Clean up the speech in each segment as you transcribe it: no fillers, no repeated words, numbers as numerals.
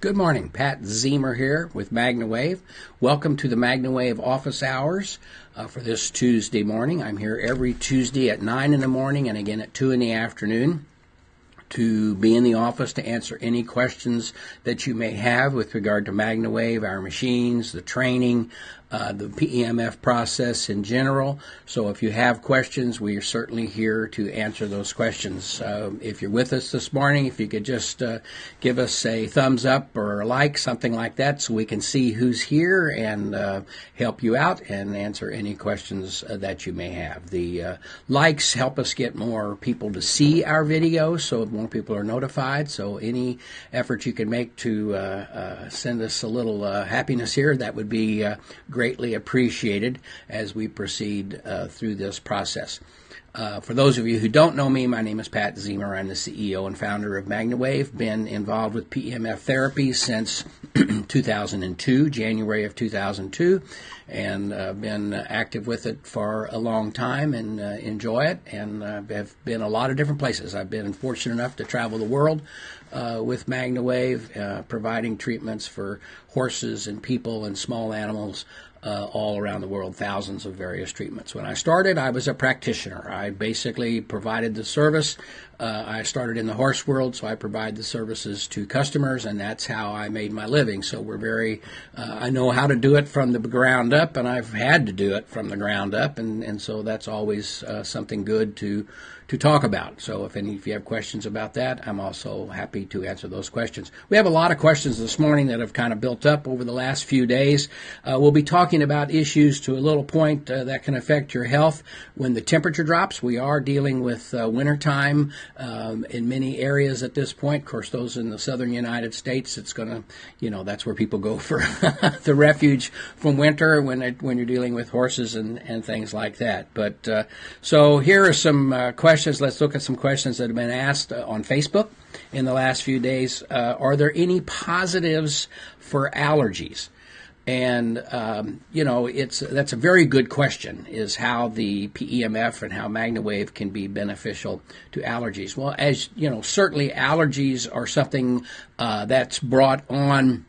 Good morning, Pat Zemer here with Magna Wave. Welcome to the Magna Wave office hours for this Tuesday morning. I'm here every Tuesday at 9 in the morning and again at 2 in the afternoon to be in the office to answer any questions that you may have with regard to Magna Wave, our machines, the training, the PEMF process in general. So if you have questions, we are certainly here to answer those questions. If you're with us this morning, if you could just give us a thumbs up or a like, something like that, so we can see who's here and help you out and answer any questions that you may have. The likes help us get more people to see our videos, so more people are notified. So any effort you can make to send us a little happiness here, that would be greatly appreciated as we proceed through this process. For those of you who don't know me, my name is Pat Zemer. I'm the CEO and founder of MagnaWave. Been involved with PEMF therapy since 2002, January of 2002, and been active with it for a long time and enjoy it, and have been a lot of different places. I've been fortunate enough to travel the world with MagnaWave, providing treatments for horses and people and small animals all around the world, thousands of various treatments. When I started, I was a practitioner. I basically provided the service. I started in the horse world, so I provide the services to customers, and that's how I made my living. So we're very, I know how to do it from the ground up, and I've had to do it from the ground up, and so that's always something good to talk about. So if you have questions about that, I'm also happy to answer those questions. We have a lot of questions this morning that have kind of built up over the last few days. We'll be talking about issues to a little point that can affect your health when the temperature drops. We are dealing with wintertime in many areas at this point. Of course, those in the southern United States, it's going to, that's where people go for the refuge from winter when you're dealing with horses and things like that. But so here are some questions. Let's look at some questions that have been asked on Facebook in the last few days. Are there any positives for allergies? And, that's a very good question, is how the PEMF and how MagnaWave can be beneficial to allergies. Well, as you know, certainly allergies are something that's brought on.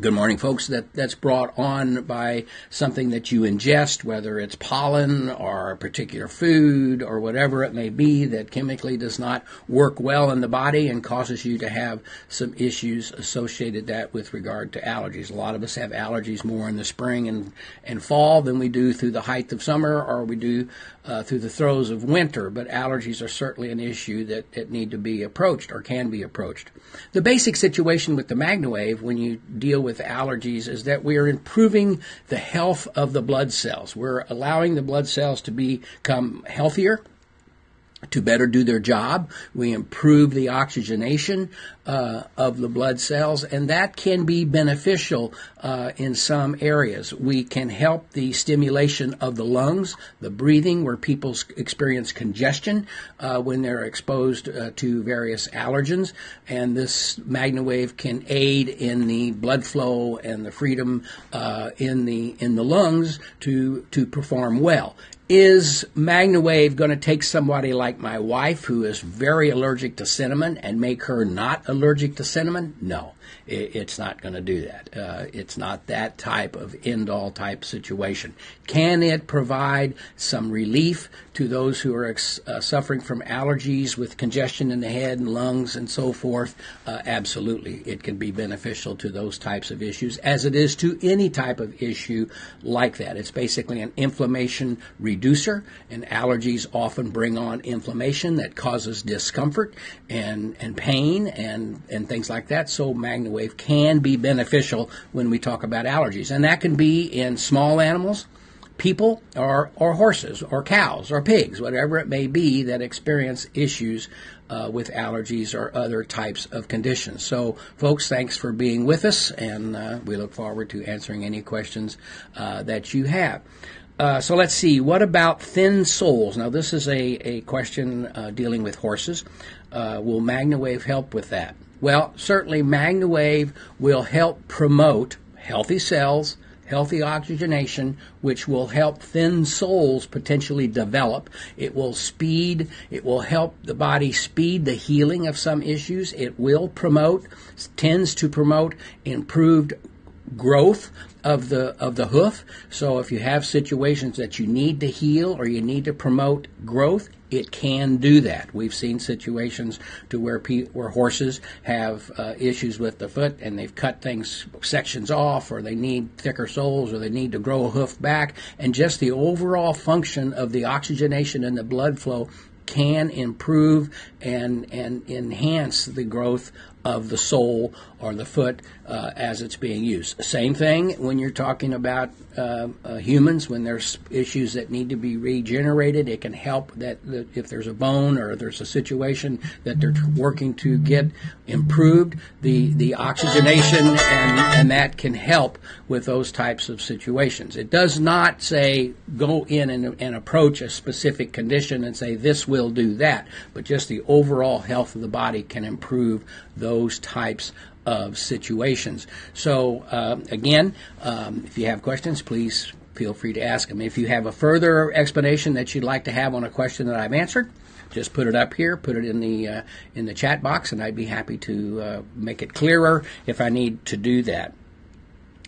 Good morning, folks. That's brought on by something that you ingest, whether it's pollen or a particular food or whatever it may be that chemically does not work well in the body and causes you to have some issues associated that with regard to allergies. A lot of us have allergies more in the spring and fall than we do through the height of summer or we do through the throes of winter, but allergies are certainly an issue that need to be approached or can be approached. The basic situation with the MagnaWave when you deal with allergies is that we are improving the health of the blood cells. We're allowing the blood cells to become healthier, to better do their job. We improve the oxygenation of the blood cells, and that can be beneficial in some areas. We can help the stimulation of the lungs, the breathing, where people experience congestion when they're exposed to various allergens, and this MagnaWave can aid in the blood flow and the freedom in the lungs to perform well. Is MagnaWave going to take somebody like my wife who is very allergic to cinnamon and make her not allergic to cinnamon? No, it's not going to do that. It's not that type of end-all type situation. Can it provide some relief to those who are suffering from allergies with congestion in the head and lungs and so forth? Absolutely. It can be beneficial to those types of issues, as it is to any type of issue like that. It's basically an inflammation reducer, and allergies often bring on inflammation that causes discomfort and pain and things like that. So MagnaWave can be beneficial when we talk about allergies, and that can be in small animals, people, or horses, or cows, or pigs, whatever it may be that experience issues with allergies or other types of conditions. So, folks, thanks for being with us, and we look forward to answering any questions that you have. So let's see, what about thin soles? Now, this is a question dealing with horses. Will MagnaWave help with that? Well, certainly MagnaWave will help promote healthy cells, healthy oxygenation, which will help thin soles potentially develop. It will help the body speed the healing of some issues. It tends to promote improved growth of the hoof. So if you have situations that you need to heal or you need to promote growth, it can do that. We've seen situations to where horses have issues with the foot and they've cut sections off, or they need thicker soles, or they need to grow a hoof back, and just the overall function of the oxygenation and the blood flow can improve and enhance the growth of the sole or the foot as it's being used. Same thing when you're talking about humans, when there's issues that need to be regenerated. It can help that if there's a bone or there's a situation that they're working to get improved, the oxygenation and that can help with those types of situations. It does not say go in and approach a specific condition and say this will do that, but just the overall health of the body can improve those types of situations. So again, if you have questions, please feel free to ask them. If you have a further explanation that you'd like to have on a question that I've answered, just put it up here, put it in the chat box, and I'd be happy to make it clearer if I need to do that.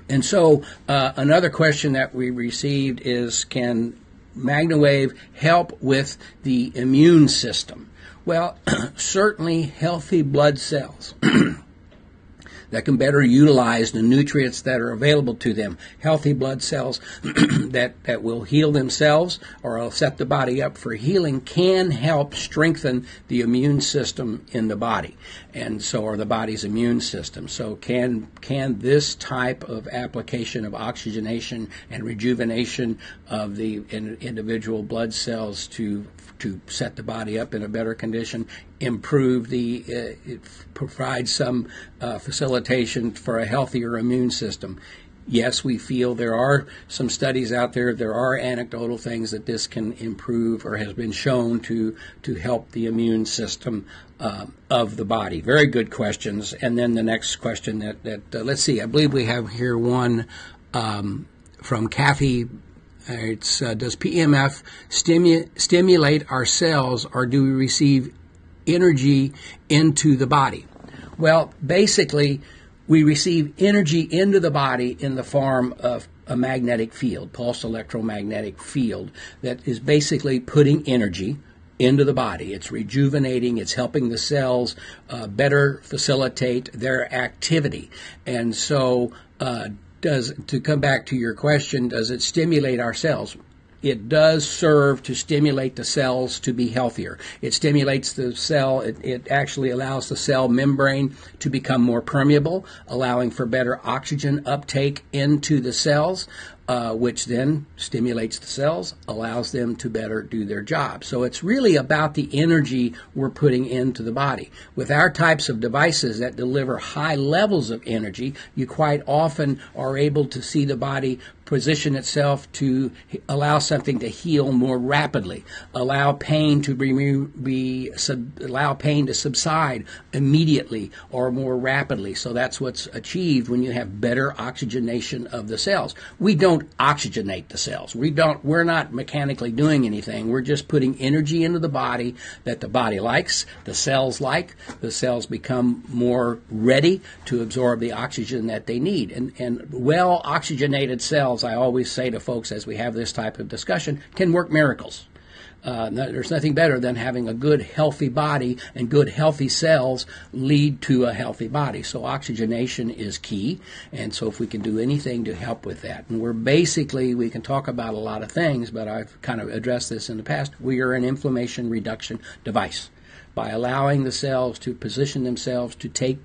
And so another question that we received is, can MagnaWave help with the immune system? Well, certainly healthy blood cells that can better utilize the nutrients that are available to them. Healthy blood cells that will heal themselves or will set the body up for healing can help strengthen the immune system in the body, and so or the body's immune system. So can this type of application of oxygenation and rejuvenation of the individual blood cells to set the body up in a better condition, improve it provides some facilitation for a healthier immune system? Yes, we feel there are some studies out there. There are anecdotal things that this can improve or has been shown to help the immune system of the body. Very good questions. And then the next question that let's see, I believe we have here one from Kathy. It's does PEMF stimulate our cells, or do we receive energy into the body? Well, basically, we receive energy into the body in the form of a magnetic field, pulse electromagnetic field, that is basically putting energy into the body. It's rejuvenating, it's helping the cells better facilitate their activity. And so to come back to your question, does it stimulate our cells? It does serve to stimulate the cells to be healthier. It stimulates the cell. It actually allows the cell membrane to become more permeable, allowing for better oxygen uptake into the cells, which then stimulates the cells, allows them to better do their job. So it's really about the energy we're putting into the body. With our types of devices that deliver high levels of energy, you quite often are able to see the body position itself to allow something to heal more rapidly, allow pain to subside immediately or more rapidly. So that's what's achieved when you have better oxygenation of the cells. We don't oxygenate the cells. We're not mechanically doing anything. We're just putting energy into the body that the body likes, the cells like. The cells become more ready to absorb the oxygen that they need. And well oxygenated cells, I always say to folks as we have this type of discussion, can work miracles. There's nothing better than having a good, healthy body, and good, healthy cells lead to a healthy body. So oxygenation is key, and so if we can do anything to help with that. And we can talk about a lot of things, but I've kind of addressed this in the past. We are an inflammation reduction device. By allowing the cells to position themselves to take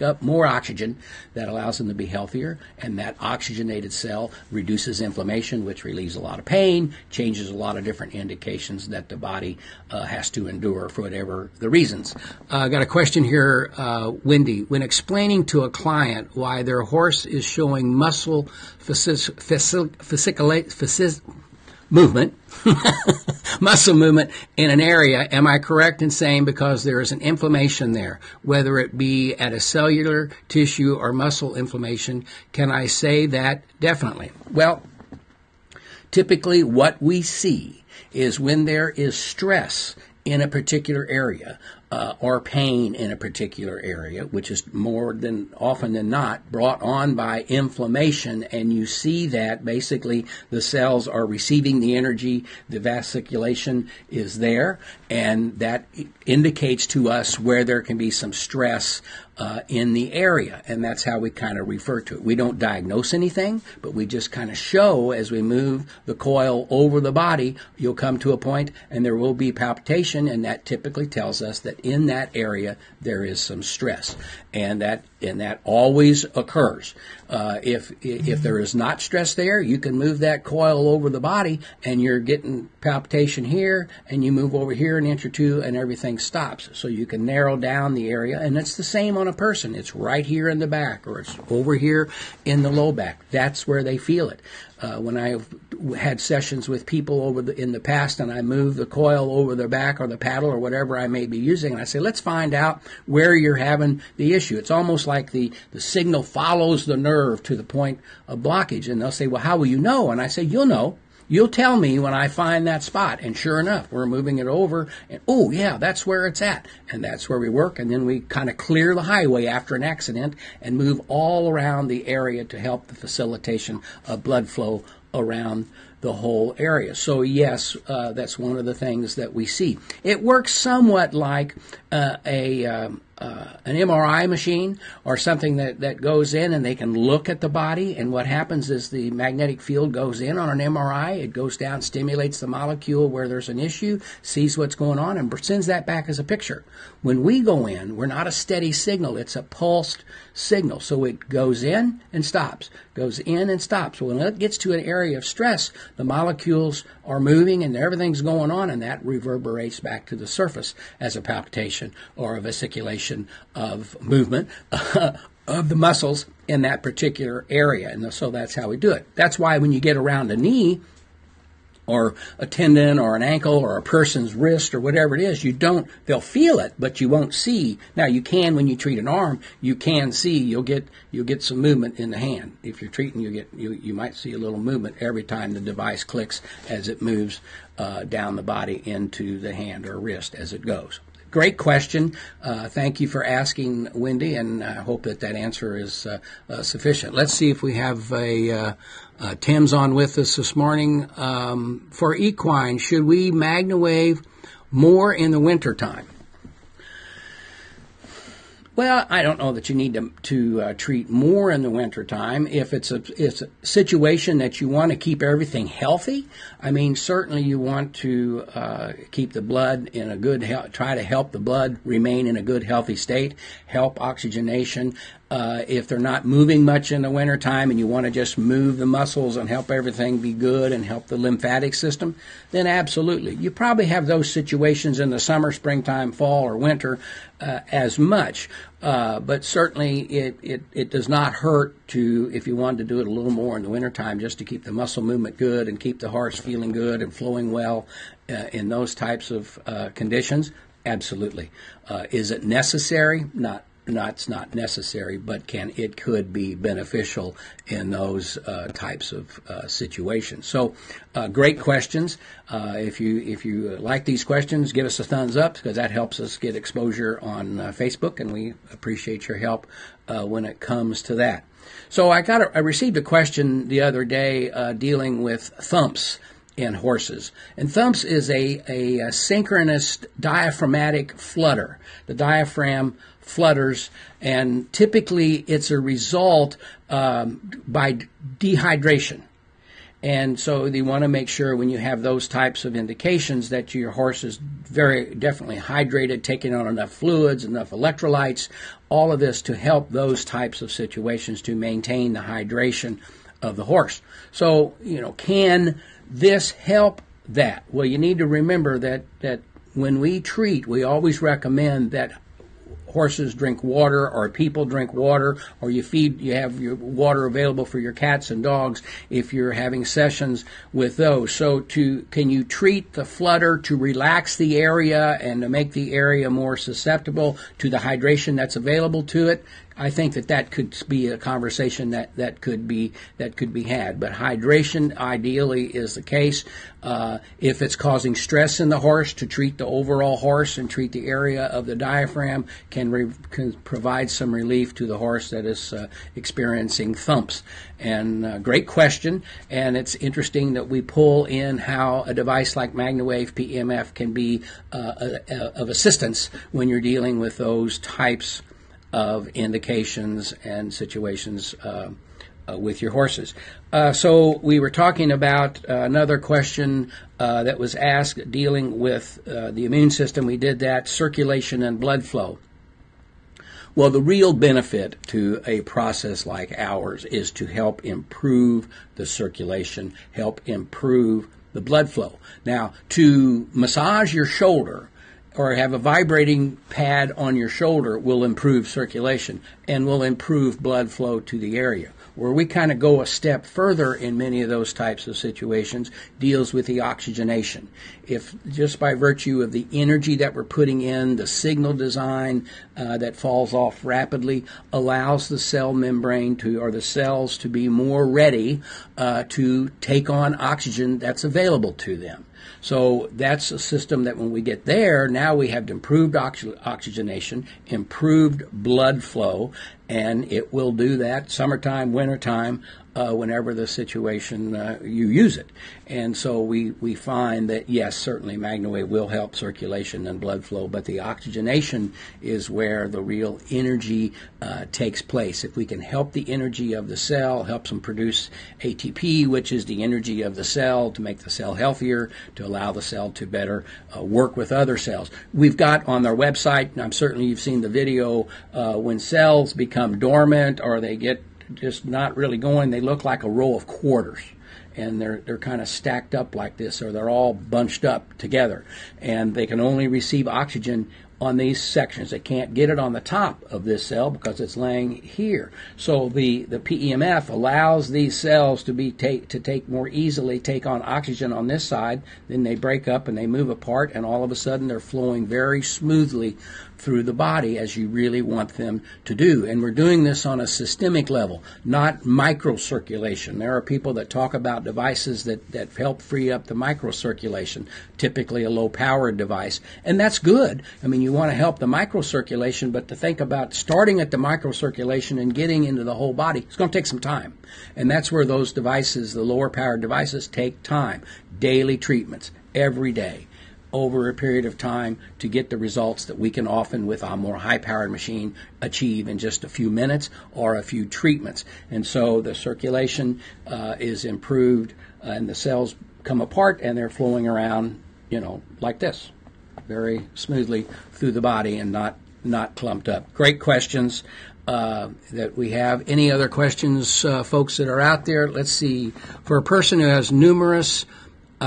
up more oxygen, that allows them to be healthier, and that oxygenated cell reduces inflammation, which relieves a lot of pain, changes a lot of different indications that the body has to endure for whatever the reasons. I got a question here, Wendy. When explaining to a client why their horse is showing muscle movement, muscle movement in an area, am I correct in saying because there is an inflammation there, whether it be at a cellular, tissue, or muscle inflammation, can I say that definitely? Well, typically what we see is when there is stress in a particular area, or pain in a particular area, which is more than often than not brought on by inflammation, and you see that basically the cells are receiving the energy, the vasculation is there, and that indicates to us where there can be some stress in the area, and that's how we kind of refer to it. We don't diagnose anything, but we just kind of show as we move the coil over the body, you'll come to a point and there will be palpitation, and that typically tells us that in that area there is some stress, and that always occurs. If there is not stress there, you can move that coil over the body and you're getting palpitation here, and you move over here an inch or two and everything stops. So you can narrow down the area, and it's the same on a person. It's right here in the back, or it's over here in the low back. That's where they feel it. When I've had sessions with people in the past, and I move the coil over their back or the paddle or whatever I may be using, and I say, let's find out where you're having the issue. It's almost like the signal follows the nerve to the point of blockage. And they'll say, well, how will you know? And I say, you'll know. You'll tell me when I find that spot. And sure enough, we're moving it over, and oh yeah, that's where it's at. And that's where we work, and then we kind of clear the highway after an accident and move all around the area to help the facilitation of blood flow around the whole area. So yes, that's one of the things that we see. It works somewhat like an MRI machine or something that goes in and they can look at the body, and what happens is the magnetic field goes in on an MRI, it goes down, stimulates the molecule where there's an issue, sees what's going on, and sends that back as a picture. When we go in, we're not a steady signal, it's a pulsed signal. So it goes in and stops, goes in and stops. When it gets to an area of stress, the molecules are moving and everything's going on, and that reverberates back to the surface as a palpitation or a vesiculation of movement of the muscles in that particular area. And so that's how we do it. That's why when you get around a knee or a tendon or an ankle or a person's wrist or whatever it is, they'll feel it, but you won't see. Now you can, when you treat an arm, you can see, you'll get some movement in the hand. If you're treating, you might see a little movement every time the device clicks as it moves down the body into the hand or wrist as it goes. Great question. Thank you for asking, Wendy, and I hope that answer is sufficient. Let's see if we have Tim's on with us this morning. For equine, should we MagnaWave more in the wintertime? Well, I don't know that you need to treat more in the wintertime. If it's a situation that you want to keep everything healthy, I mean, certainly you want to keep the blood in a good health, try to help the blood remain in a good, healthy state, help oxygenation. If they're not moving much in the wintertime and you want to just move the muscles and help everything be good and help the lymphatic system, then absolutely. You probably have those situations in the summer, springtime, fall, or winter as much. But certainly it does not hurt if you wanted to do it a little more in the wintertime, just to keep the muscle movement good and keep the horse feeling good and flowing well in those types of conditions. Absolutely. Is it necessary? It's not necessary, but it could be beneficial in those types of situations. So, great questions. If you like these questions, give us a thumbs up, because that helps us get exposure on Facebook, and we appreciate your help when it comes to that. So, I received a question the other day dealing with thumps in horses. And thumps is a synchronous diaphragmatic flutter. The diaphragm flutters, and typically it's a result by dehydration. And so you want to make sure when you have those types of indications that your horse is very definitely hydrated, taking on enough fluids, enough electrolytes, all of this to help those types of situations to maintain the hydration of the horse. So, can this help that? Well, you need to remember that when we treat, we always recommend that horses drink water, or people drink water, or you have your water available for your cats and dogs if you're having sessions with those. So can you treat the flutter to relax the area and to make the area more susceptible to the hydration that's available to it? I think that could be a conversation that could be had. But hydration ideally is the case. If it's causing stress in the horse, to treat the overall horse and treat the area of the diaphragm can provide some relief to the horse that is experiencing thumps. And great question. And it's interesting that we pull in how a device like MagnaWave PEMF can be of assistance when you're dealing with those types of indications and situations with your horses. So we were talking about another question that was asked dealing with the immune system. We did that, circulation and blood flow. Well, the real benefit to a process like ours is to help improve the circulation, help improve the blood flow. Now, to massage your shoulder or have a vibrating pad on your shoulder will improve circulation and will improve blood flow to the area. Where we kind of go a step further in many of those types of situations deals with the oxygenation. If just by virtue of the energy that we're putting in, the signal design that falls off rapidly allows the cell membrane or the cells to be more ready to take on oxygen that's available to them. So that's a system that when we get there, now we have improved oxygenation, improved blood flow, and it will do that summertime, wintertime, whenever the situation you use it. And so we find that, yes, certainly MagnaWave will help circulation and blood flow, but the oxygenation is where the real energy takes place. If we can help the energy of the cell, helps them produce ATP, which is the energy of the cell to make the cell healthier, to allow the cell to better work with other cells. We've got on our website, and I'm certainly you've seen the video, when cells become dormant or they get just not really going, they look like a row of quarters, and they're kind of stacked up like this, or they're all bunched up together, and they can only receive oxygen on these sections. They can't get it on the top of this cell because it's laying here. So the PEMF allows these cells to more easily take on oxygen on this side. Then they break up and they move apart, and all of a sudden they're flowing very smoothly through the body as you really want them to do. And we're doing this on a systemic level, not microcirculation. There are people that talk about devices that help free up the microcirculation, typically a low-powered device, and that's good. I mean, you want to help the microcirculation, but to think about starting at the microcirculation and getting into the whole body, it's going to take some time. And that's where those devices, the lower-powered devices, take time. Daily treatments, every day, over a period of time to get the results that we can often with a more high-powered machine achieve in just a few minutes or a few treatments. And so the circulation is improved and the cells come apart and they're flowing around, like this, very smoothly through the body and not clumped up. Great questions that we have. Any other questions, folks that are out there? Let's see. For a person who has numbness, for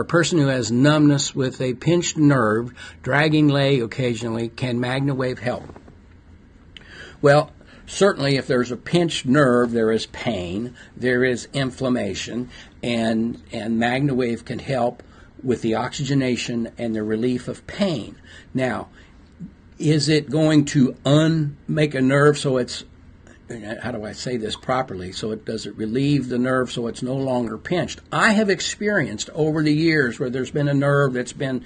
a person who has numbness with a pinched nerve, dragging leg occasionally, can MagnaWave help? Well, certainly if there's a pinched nerve, there is pain, there is inflammation, and MagnaWave can help with the oxygenation and the relief of pain. Now, is it going to make a nerve so it's, how do I say this properly? Does it relieve the nerve so it's no longer pinched? I have experienced over the years where there's been a nerve that's been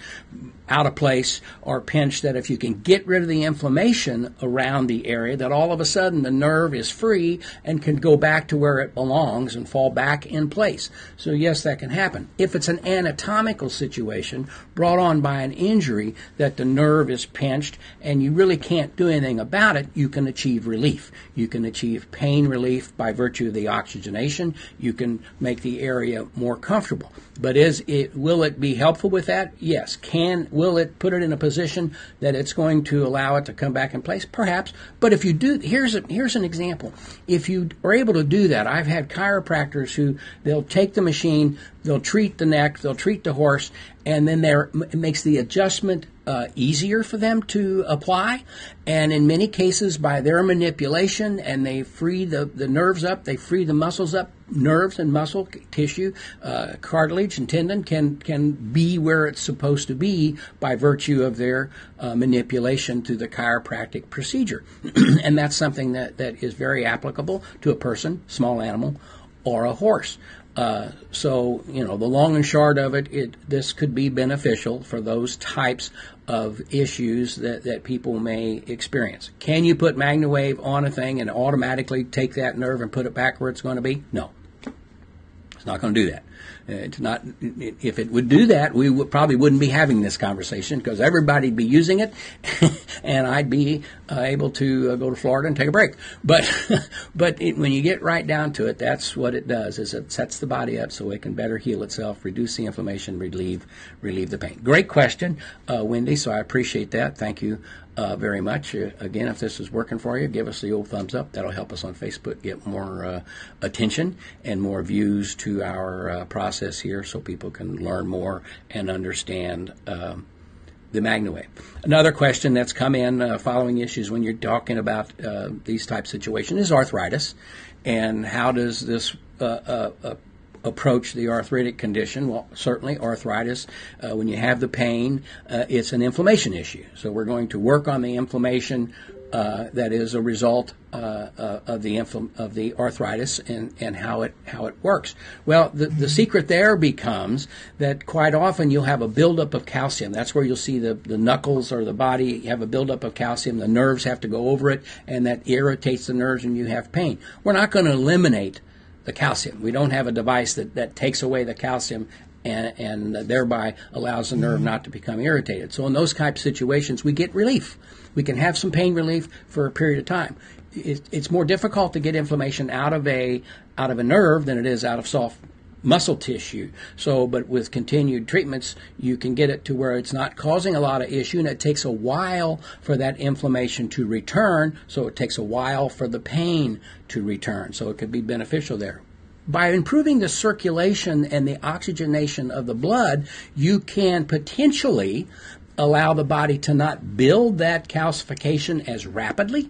out of place or pinched, that if you can get rid of the inflammation around the area, that all of a sudden the nerve is free and can go back to where it belongs and fall back in place. So yes, that can happen. If it's an anatomical situation brought on by an injury that the nerve is pinched and you really can't do anything about it, you can achieve relief. You can achieve pain relief by virtue of the oxygenation. You can make the area more comfortable. But will it be helpful with that? Yes. Will it put it in a position that it's going to allow it to come back in place? Perhaps. But if you do, here's an example. If you are able to do that, I've had chiropractors who they'll take the machine, they'll treat the neck, they'll treat the horse, and then it makes the adjustment easier for them to apply, and in many cases by their manipulation, and they free the nerves up, they free the muscles up, nerves and muscle tissue, cartilage and tendon can be where it's supposed to be by virtue of their manipulation through the chiropractic procedure. And that's something that is very applicable to a person, small animal, or a horse. So, the long and short of it, this could be beneficial for those types of issues that people may experience. Can you put MagnaWave on a thing and automatically take that nerve and put it back where it's going to be? No. It's not going to do that. It's not. If it would do that, we probably wouldn't be having this conversation, because everybody'd be using it, and I'd be able to go to Florida and take a break. But when you get right down to it, that's what it does: is it sets the body up so it can better heal itself, reduce the inflammation, relieve the pain. Great question, Wendy. So I appreciate that. Thank you very much. Again, if this is working for you, give us the old thumbs up. That'll help us on Facebook get more attention and more views to our process here, so people can learn more and understand the MagnaWave. Another question that's come in following issues when you're talking about these type situations is arthritis, and how does this approach the arthritic condition? Well, certainly arthritis, when you have the pain, it's an inflammation issue. So we're going to work on the inflammation that is a result of the arthritis and how it works. Well, the secret there becomes that quite often you'll have a buildup of calcium. That's where you'll see the knuckles or the body have a buildup of calcium. The nerves have to go over it, and that irritates the nerves, and you have pain. We're not going to eliminate the calcium. We don't have a device that takes away the calcium and thereby allows the nerve not to become irritated. So in those type of situations, we get relief. We can have some pain relief for a period of time. It's more difficult to get inflammation out of a nerve than it is out of soft muscle tissue. So, but with continued treatments, you can get it to where it's not causing a lot of issue, and it takes a while for that inflammation to return. So it takes a while for the pain to return. So it could be beneficial there. By improving the circulation and the oxygenation of the blood, you can potentially allow the body to not build that calcification as rapidly,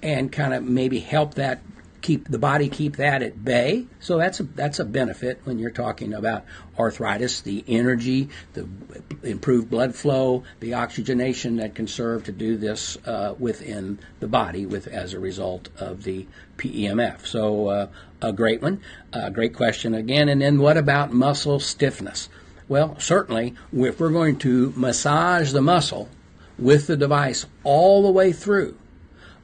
and kind of maybe help that keep that at bay. So that's a benefit when you're talking about arthritis. The energy, the improved blood flow, the oxygenation that can serve to do this within the body as a result of the PEMF. So a great one, great question again. And then what about muscle stiffness? Well, certainly if we're going to massage the muscle with the device all the way through,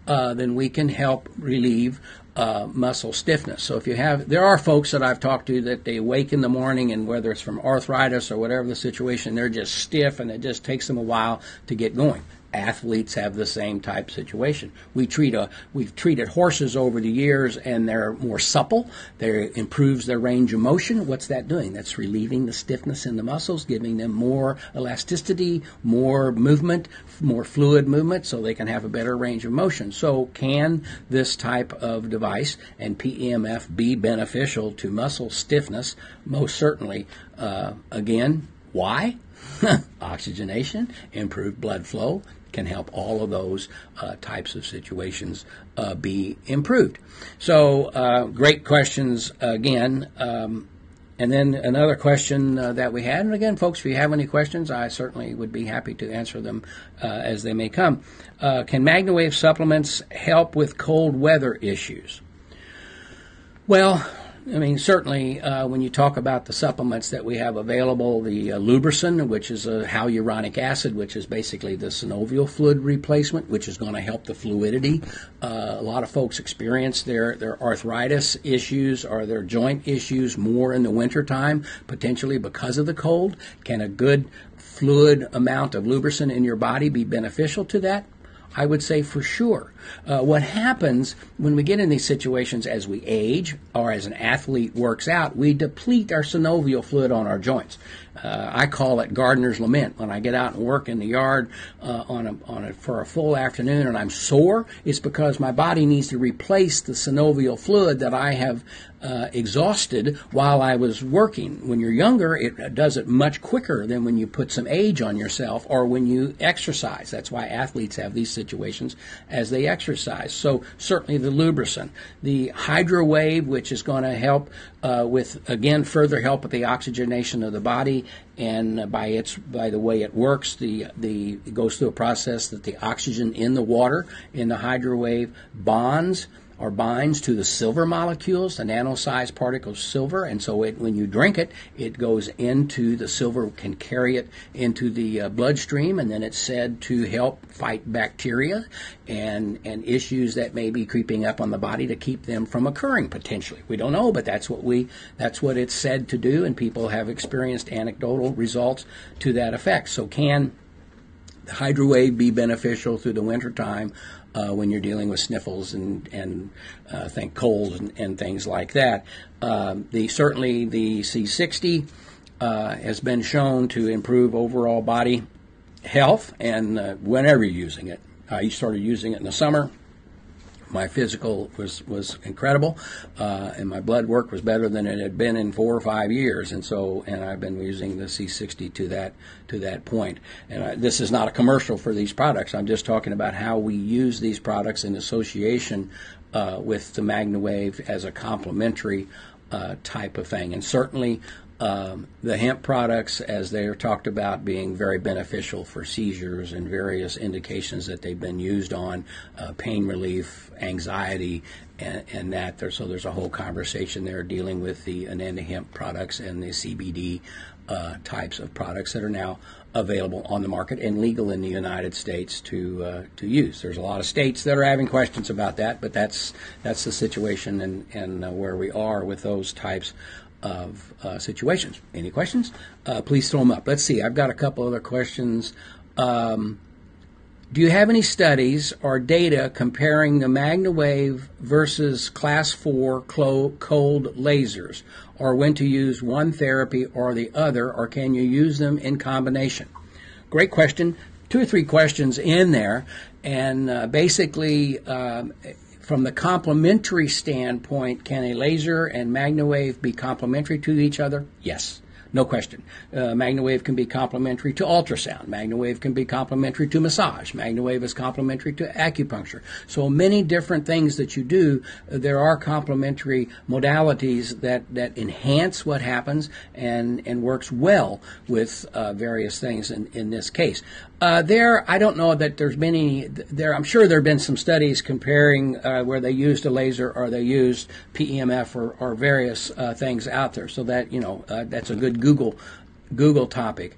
then we can help relieve muscle stiffness. So there are folks that I've talked to that they wake in the morning, and whether it's from arthritis or whatever the situation, they're just stiff, and it just takes them a while to get going. Athletes have the same type situation. We've treated horses over the years, and they're more supple. It improves their range of motion. What's that doing? That's relieving the stiffness in the muscles, giving them more elasticity, more movement, more fluid movement, so they can have a better range of motion. So can this type of device and PEMF be beneficial to muscle stiffness? Most certainly. Again, why? Oxygenation, improved blood flow can help all of those types of situations be improved. So great questions again. And then another question that we had, and again, folks, if you have any questions, I certainly would be happy to answer them as they may come. Can MagnaWave supplements help with cold weather issues? Well, I mean, certainly when you talk about the supplements that we have available, the Lubricin, which is a hyaluronic acid, which is basically the synovial fluid replacement, which is going to help the fluidity. A lot of folks experience their arthritis issues or their joint issues more in the wintertime, potentially because of the cold. Can a good fluid amount of Lubricin in your body be beneficial to that? I would say for sure. What happens when we get in these situations as we age or as an athlete works out, we deplete our synovial fluid on our joints. I call it gardener's lament. When I get out and work in the yard for a full afternoon and I'm sore, it's because my body needs to replace the synovial fluid that I have exhausted while I was working. When you're younger, it does it much quicker than when you put some age on yourself or when you exercise. That's why athletes have these situations as they exercise. So certainly the lubricant, the MagnaWave, which is going to help with, again, further help with the oxygenation of the body, and by the way it works, it goes through a process that the oxygen in the water in the MagnaWave binds to the silver molecules, the nano-sized particles of silver, and so when you drink it, it goes into the silver, can carry it into the bloodstream, and then it's said to help fight bacteria and issues that may be creeping up on the body to keep them from occurring potentially. We don't know, but that's what it's said to do, and people have experienced anecdotal results to that effect. So can the MagnaWave be beneficial through the wintertime when you're dealing with sniffles and think colds and things like that? Certainly the C60 has been shown to improve overall body health, and whenever you're using it. I started using it in the summer. My physical was incredible, and my blood work was better than it had been in 4 or 5 years, and I've been using the C60 to that point. And this is not a commercial for these products. I'm just talking about how we use these products in association with the MagnaWave as a complementary type of thing. And certainly the hemp products, as they are talked about being very beneficial for seizures and various indications that they've been used on, pain relief, anxiety, and that. So there's a whole conversation there dealing with the Ananda hemp products and the CBD types of products that are now available on the market and legal in the United States to use. There's a lot of states that are having questions about that, but that's the situation and where we are with those types of situations. Any questions? Please throw them up. Let's see. I've got a couple other questions. Do you have any studies or data comparing the MagnaWave versus Class 4 cold lasers, or when to use one therapy or the other, or can you use them in combination? Great question. 2 or 3 questions in there, and basically from the complementary standpoint, can a laser and MagnaWave be complementary to each other? Yes, no question. MagnaWave can be complementary to ultrasound. MagnaWave can be complementary to massage. MagnaWave is complementary to acupuncture. So many different things that you do, there are complementary modalities that enhance what happens and works well with various things in this case. I don't know that there's many. I'm sure there have been some studies comparing where they used a laser or they used PEMF or various things out there. So that that's a good Google topic.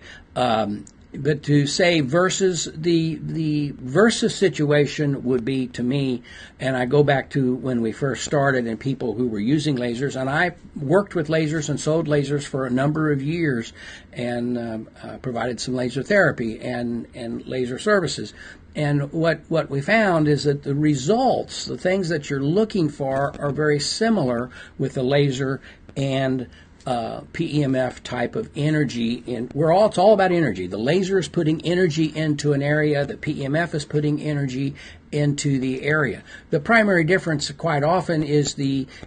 But to say versus the versus situation would be, to me, and I go back to when we first started and people who were using lasers, and I worked with lasers and sold lasers for a number of years and provided some laser therapy and laser services. And what we found is that the results, the things that you're looking for, are very similar with the laser and PEMF type of energy. It's all about energy. The laser is putting energy into an area. The PEMF is putting energy into the area. The primary difference quite often is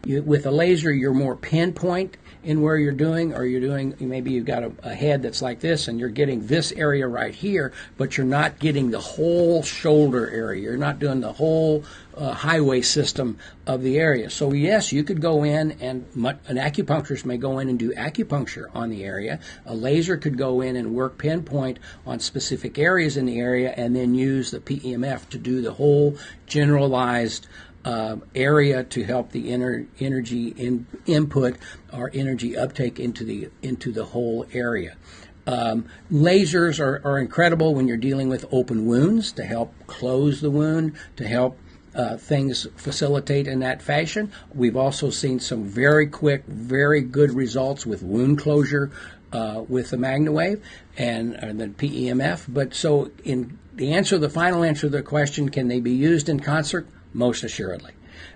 with a laser, you're more pinpoint in where you're doing, or maybe you've got a head that's like this and you're getting this area right here, but you're not getting the whole shoulder area. You're not doing the whole highway system of the area. So yes, you could go in and an acupuncturist may go in and do acupuncture on the area. A laser could go in and work pinpoint on specific areas in the area and then use the PEMF to do the whole generalized area to help the energy input or energy uptake into the whole area. Lasers are incredible when you're dealing with open wounds, to help close the wound, to help things facilitate in that fashion. We've also seen some very quick, very good results with wound closure with the MagnaWave and the PEMF. But so in the final answer to the question, can they be used in concert? Most assuredly.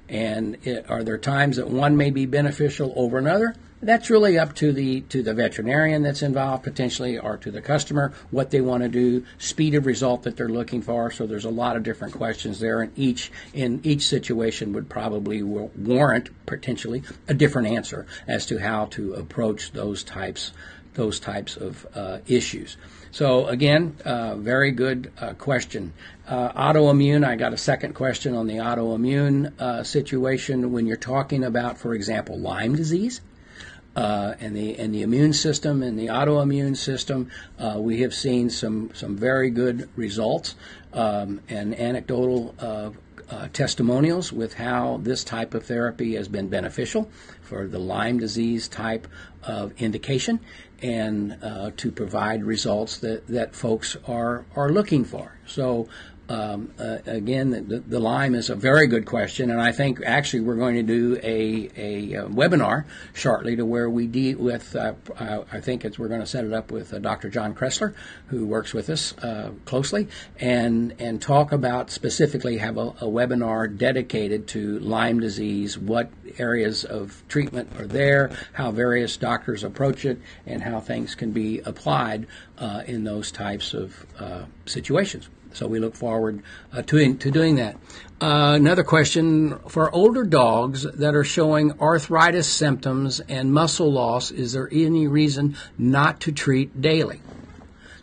And are there times that one may be beneficial over another? That's really up to the veterinarian that's involved potentially, or to the customer, what they want to do, speed of result that they're looking for. So there's a lot of different questions there, and each situation would probably warrant potentially a different answer as to how to approach those types of issues. So again, very good question. Autoimmune, I got a second question on the autoimmune situation. When you're talking about, for example, Lyme disease, and the immune system and the autoimmune system, we have seen some very good results and anecdotal testimonials with how this type of therapy has been beneficial for the Lyme disease type of indication, and to provide results that folks are looking for. So again, the Lyme is a very good question, and I think actually we're going to do a webinar shortly to where we deal with, I think we're going to set it up with Dr. John Kressler, who works with us closely, and talk about specifically, have a webinar dedicated to Lyme disease, what areas of treatment are there, how various doctors approach it, and how things can be applied in those types of situations. So we look forward to doing that. Another question, for older dogs that are showing arthritis symptoms and muscle loss, is there any reason not to treat daily?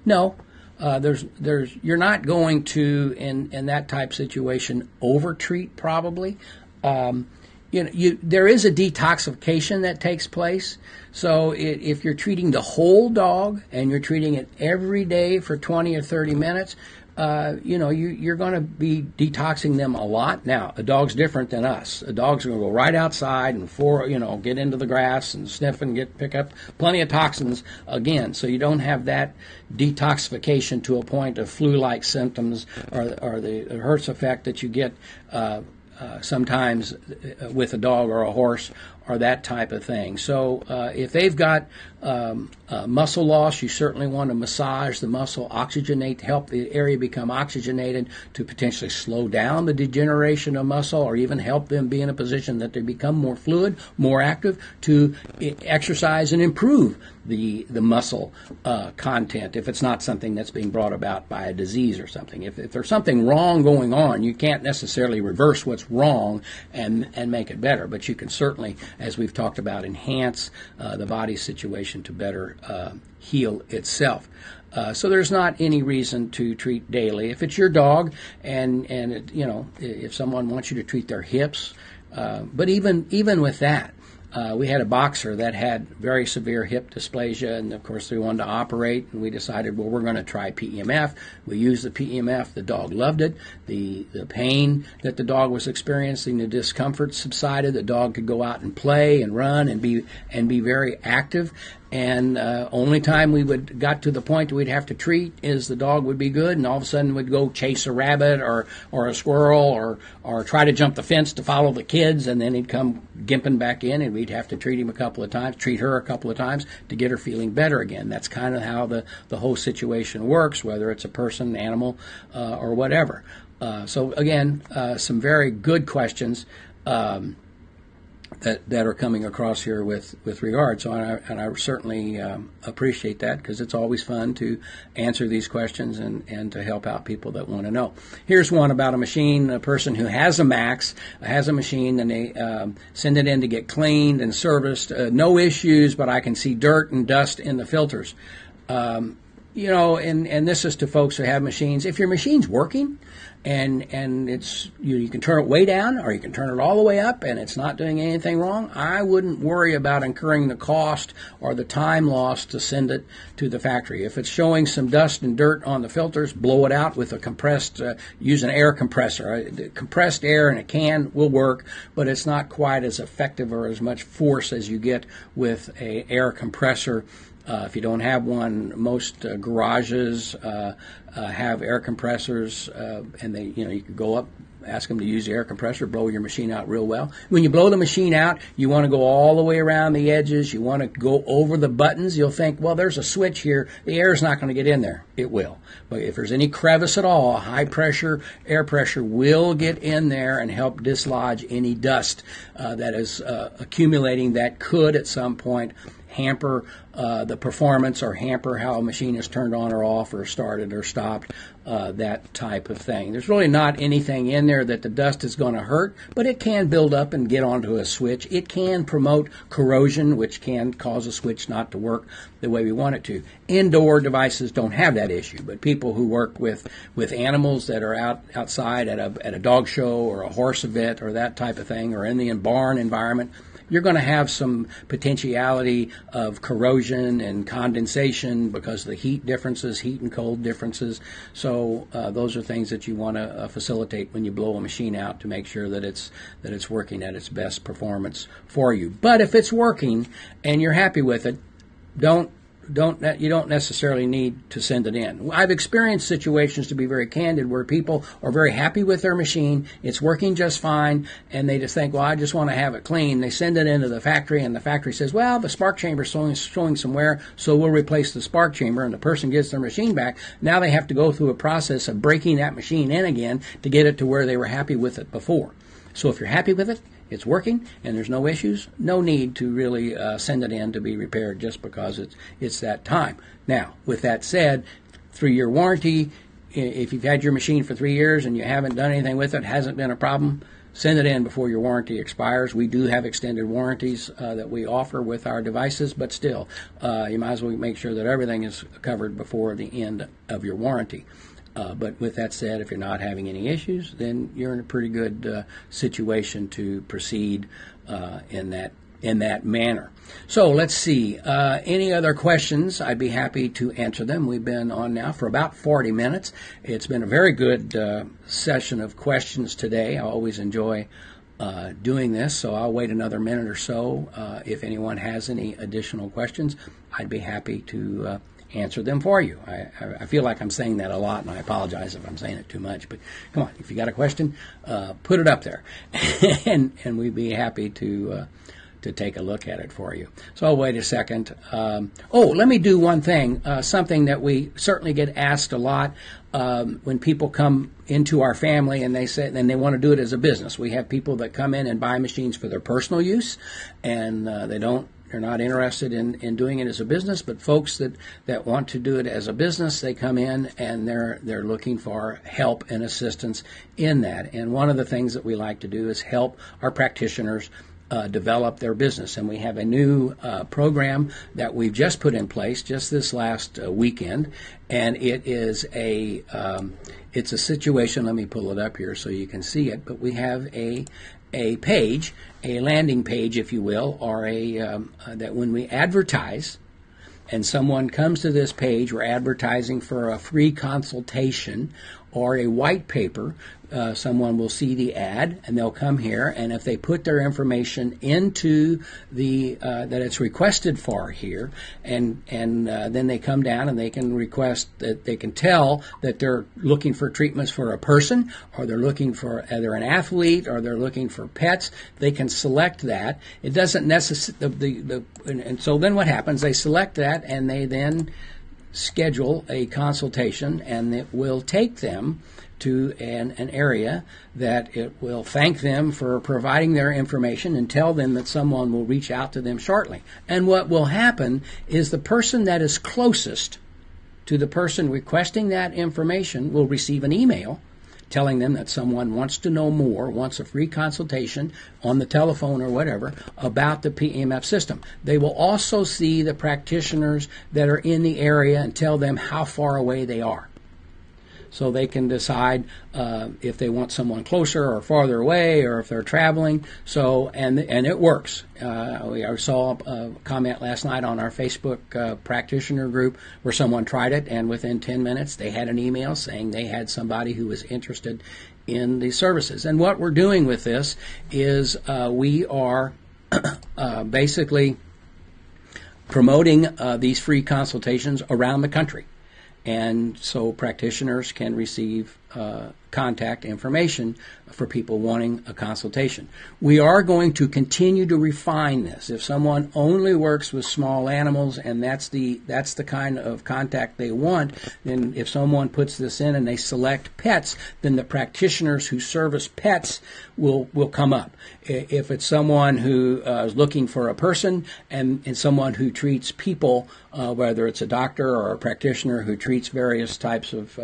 No. You're not going to, in that type situation, over-treat probably. There is a detoxification that takes place. So if you're treating the whole dog and you're treating it every day for 20 or 30 minutes, you're going to be detoxing them a lot. Now, a dog's different than us. A dog's going to go right outside and get into the grass and sniff and pick up plenty of toxins again. So you don't have that detoxification to a point of flu-like symptoms or the Hertz effect that you get sometimes with a dog or a horse or that type of thing. So if they've got muscle loss, you certainly want to massage the muscle, oxygenate, help the area become oxygenated to potentially slow down the degeneration of muscle, or even help them be in a position that they become more fluid, more active, to exercise and improve the muscle content if it's not something that's being brought about by a disease or something. If there's something wrong going on, you can't necessarily reverse what's wrong and make it better, but you can certainly, as we've talked about, enhance the body's situation to better heal itself. So there's not any reason to treat daily. If it's your dog, and if someone wants you to treat their hips, but even with that, we had a boxer that had very severe hip dysplasia, and of course we wanted to operate, and we decided, well, we're going to try PEMF. We used the PEMF. The dog loved it. The pain that the dog was experiencing, the discomfort subsided. The dog could go out and play and run and be very active. And only time we got to the point that we'd have to treat is the dog would be good, and all of a sudden would go chase a rabbit or a squirrel or try to jump the fence to follow the kids, and then he'd come gimping back in, and we'd have to treat him a couple of times, treat her a couple of times to get her feeling better again. That's kind of how the whole situation works, whether it's a person, animal, or whatever. So again, some very good questions that are coming across here with regard. So I certainly appreciate that, because it's always fun to answer these questions and to help out people that want to know. Here's one about a machine. A person who has a Max has a machine, and they send it in to get cleaned and serviced. No issues, but I can see dirt and dust in the filters. And this is to folks who have machines. If your machine's working, and it's you can turn it way down or you can turn it all the way up and it's not doing anything wrong, I wouldn't worry about incurring the cost or the time lost to send it to the factory. If it's showing some dust and dirt on the filters, blow it out with a use an air compressor. Compressed air in a can will work, but it's not quite as effective or as much force as you get with an air compressor. If you don't have one, most garages have air compressors, and they, you can go up ask them to use the air compressor, blow your machine out real well. When you blow the machine out, you want to go all the way around the edges. You want to go over the buttons. You'll think, well, there's a switch here. The air is not going to get in there. It will. But if there's any crevice at all, high pressure, air pressure will get in there and help dislodge any dust that is accumulating that could at some point hamper the performance or hamper how a machine is turned on or off or started or stopped, that type of thing. There's really not anything in there that the dust is going to hurt, but it can build up and get onto a switch. It can promote corrosion, which can cause a switch not to work the way we want it to. Indoor devices don't have that issue, but people who work with animals that are outside at a dog show or a horse event or that type of thing, or in the barn environment, you're going to have some potentiality of corrosion and condensation because of the heat differences, heat and cold differences. So those are things that you want to facilitate when you blow a machine out to make sure that it's working at its best performance for you. But if it's working and you're happy with it, you don't necessarily need to send it in. I've experienced situations, to be very candid, where people are very happy with their machine, it's working just fine, and they just think, well, I just want to have it clean. They send it into the factory, and the factory says, well, the spark chamber is showing some wear, so we'll replace the spark chamber, and the person gets their machine back. Now they have to go through a process of breaking that machine in again to get it to where they were happy with it before. So if you're happy with it, it's working, and there's no issues, no need to really send it in to be repaired just because it's that time. Now, with that said, 3-year warranty, if you've had your machine for 3 years and you haven't done anything with it, hasn't been a problem, send it in before your warranty expires. We do have extended warranties that we offer with our devices, but still, you might as well make sure that everything is covered before the end of your warranty. But with that said, if you're not having any issues, then you're in a pretty good situation to proceed in that manner. So let's see. Any other questions? I'd be happy to answer them. We've been on now for about 40 minutes. It's been a very good session of questions today. I always enjoy doing this, so I'll wait another minute or so. If anyone has any additional questions, I'd be happy to answer them for you. I feel like I'm saying that a lot, and I apologize if I'm saying it too much, but come on, if you got a question, put it up there, and we'd be happy to take a look at it for you. So I'll wait a second. Let me do one thing, something that we certainly get asked a lot when people come into our family and they say, and they want to do it as a business. We have people that come in and buy machines for their personal use, and they're not interested in doing it as a business, but folks that want to do it as a business, they come in and they're looking for help and assistance in that. And one of the things that we like to do is help our practitioners develop their business. And we have a new program that we've just put in place just this last weekend, and it is it's a situation. Let me pull it up here so you can see it. But we have a page, a landing page, if you will, or that when we advertise and someone comes to this page, we're advertising for a free consultation or a white paper. Someone will see the ad and they'll come here, and if they put their information into the that it's requested for here, and then they come down and they can request that they can tell that they're looking for treatments for a person, or they're looking for either an athlete, or they're looking for pets. They can select that. It doesn't necessarily and so then what happens? They select that and they then schedule a consultation, and it will take them to an area that it will thank them for providing their information and tell them that someone will reach out to them shortly. And what will happen is the person that is closest to the person requesting that information will receive an email telling them that someone wants to know more, wants a free consultation on the telephone or whatever about the PEMF system. They will also see the practitioners that are in the area and tell them how far away they are, so they can decide if they want someone closer or farther away, or if they're traveling. So, and it works. I saw a comment last night on our Facebook practitioner group where someone tried it, and within 10 minutes they had an email saying they had somebody who was interested in the services. And what we're doing with this is we are basically promoting these free consultations around the country. And so practitioners can receive contact information for people wanting a consultation. We are going to continue to refine this. If someone only works with small animals and that's the kind of contact they want, then if someone puts this in and they select pets, then the practitioners who service pets will come up. If it's someone who is looking for a person and someone who treats people, whether it's a doctor or a practitioner who treats various types of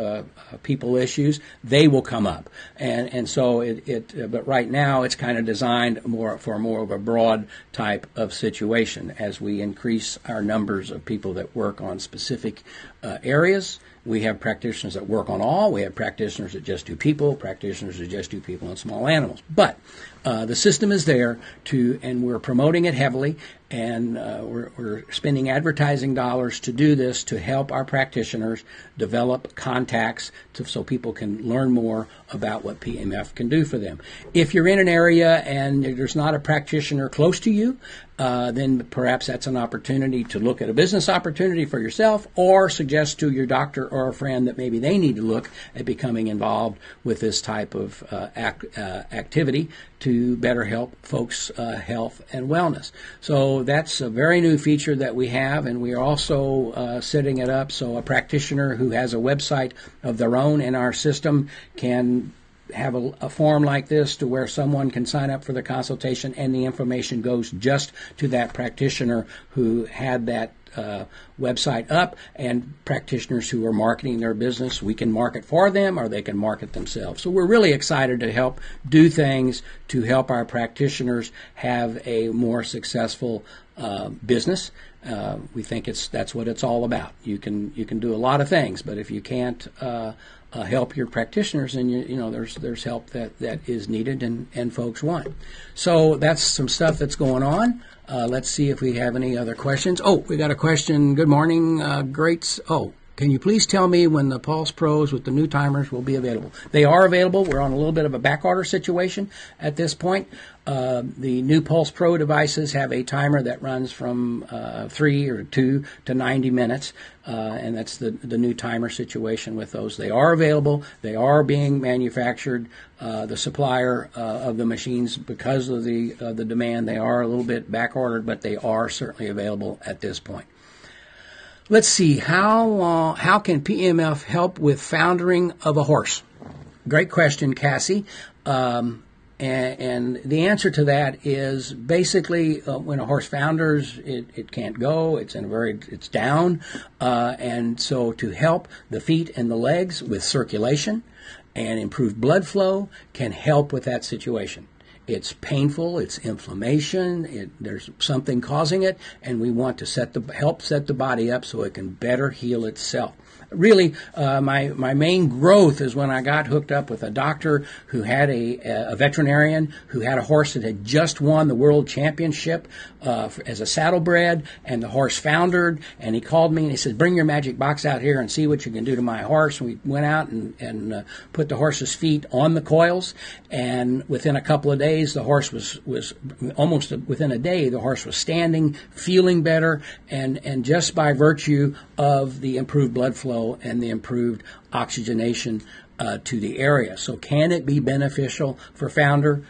people issues, they will come up. And so but right now it's kind of designed for more of a broad type of situation. As we increase our numbers of people that work on specific areas, we have practitioners that work on all. We have practitioners that just do people, practitioners that just do people and small animals. But the system is there and we're promoting it heavily, and we're spending advertising dollars to do this to help our practitioners develop contacts so people can learn more about what PEMF can do for them. If you're in an area and there's not a practitioner close to you, then perhaps that's an opportunity to look at a business opportunity for yourself, or suggest to your doctor or a friend that maybe they need to look at becoming involved with this type of activity to better help folks' health and wellness. So that's a very new feature that we have, and we are also setting it up so a practitioner who has a website of their own in our system can have a form like this to where someone can sign up for the consultation and the information goes just to that practitioner who had that website up, and practitioners who are marketing their business, we can market for them or they can market themselves. So we're really excited to help do things to help our practitioners have a more successful business. We think that's what it's all about. You can do a lot of things, but if you can't help your practitioners, and there's help that is needed and folks want. So that's some stuff that's going on. Let's see if we have any other questions. Oh, we got a question. Good morning. Great. Oh, can you please tell me when the Pulse Pros with the new timers will be available? They are available. We're on a little bit of a back order situation at this point. The new Pulse Pro devices have a timer that runs from 3 or 2 to 90 minutes, and that's the new timer situation with those. They are available. They are being manufactured. The supplier of the machines, because of the demand, they are a little bit back ordered, but they are certainly available at this point. Let's see, how can PEMF help with foundering of a horse? Great question, Cassie. And the answer to that is basically when a horse founders, it can't go. It's down, and so to help the feet and the legs with circulation and improved blood flow can help with that situation. It's painful, it's inflammation, there's something causing it, and we want to help set the body up so it can better heal itself. Really, my main growth is when I got hooked up with a doctor who had a veterinarian who had a horse that had just won the world championship as a saddlebred, and the horse foundered, and he called me and he said, "Bring your magic box out here and see what you can do to my horse." And we went out and put the horse's feet on the coils, and within a couple of days, the horse was almost within a day, the horse was standing, feeling better, and just by virtue of the improved blood flow and the improved oxygenation to the area. So can it be beneficial for founder?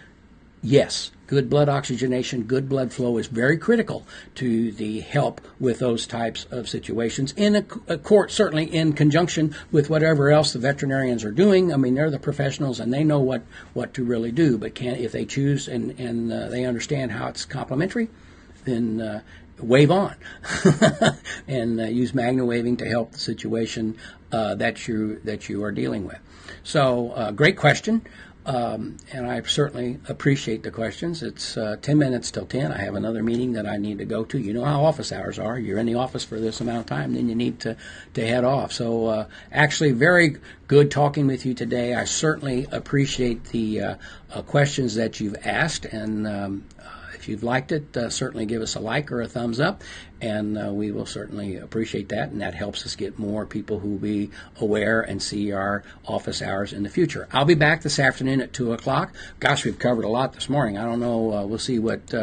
Yes. Good blood oxygenation, good blood flow is very critical to the help with those types of situations. In a court, certainly in conjunction with whatever else the veterinarians are doing. I mean, they're the professionals and they know what to really do. But if they choose and they understand how it's complementary, then wave on and use Magna waving to help the situation that you are dealing with. So great question. And I certainly appreciate the questions. It's 10 minutes till 10. I have another meeting that I need to go to. You know how office hours are. You're in the office for this amount of time, then you need to head off. So actually very good talking with you today. I certainly appreciate the questions that you've asked, and if you've liked it, certainly give us a like or a thumbs up, and we will certainly appreciate that, and that helps us get more people who will be aware and see our office hours in the future. I'll be back this afternoon at 2 o'clock. Gosh, we've covered a lot this morning. I don't know. We'll see what